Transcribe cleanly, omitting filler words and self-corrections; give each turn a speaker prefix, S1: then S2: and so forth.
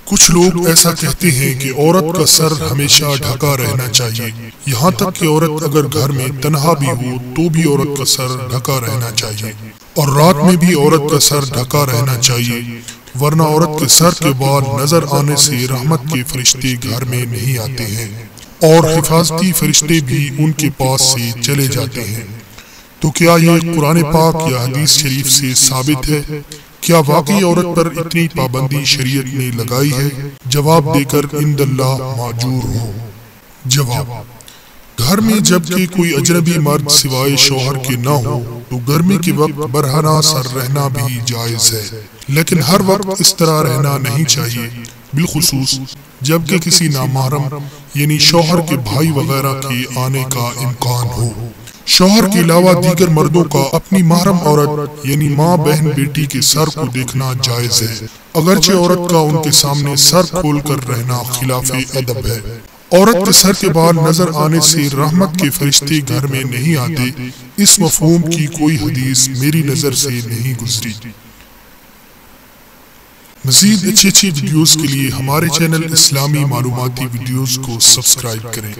S1: کچھ لوگ ایسا کہتے ہیں کہ عورت کا سر ہمیشہ ڈھکا رہنا چاہیے، یہاں تک کہ عورت اگر گھر میں تنہا بھی ہو تو بھی عورت کا سر ڈھکا رہنا چاہیے، اور رات میں بھی عورت کا سر ڈھکا رہنا چاہیے، ورنہ عورت کے سر کے بال نظر آنے سے رحمت کے فرشتے گھر میں نہیں آتے ہیں اور حفاظتی فرشتے بھی ان کے پاس سے چلے جاتے ہیں۔ تو کیا یہ قرآن پاک یا حدیث شریف سے ثابت ہے؟ کیا واقعی عورت پر اتنی پابندی شریعت نے لگائی ہے؟ جواب دے کر اند اللہ ماجور ہو۔ جواب: گھر میں جب کہ کوئی اجنبی مرد سوائے شوہر کے نہ ہو تو گرمی کے وقت برہنہ سر رہنا بھی جائز ہے، لیکن ہر وقت اس طرح رہنا نہیں چاہیے، بالخصوص جب کہ کسی نامحرم یعنی شوہر کے بھائی وغیرہ کے آنے کا امکان ہو۔ شوہر کے علاوہ دیگر مردوں کا اپنی محرم عورت یعنی ماں، بہن، بیٹی کے سر کو دیکھنا جائز ہے، اگرچہ عورت کا ان کے سامنے سر کھول کر رہنا خلاف ادب ہے۔ عورت کے سر کے بال نظر آنے سے رحمت کے فرشتے گھر میں نہیں آتے، اس مفہوم کی کوئی حدیث میری نظر سے نہیں گزری۔ مزید اچھی ویڈیوز کے لیے ہمارے چینل اسلامی معلوماتی ویڈیوز کو سبسکرائب کریں۔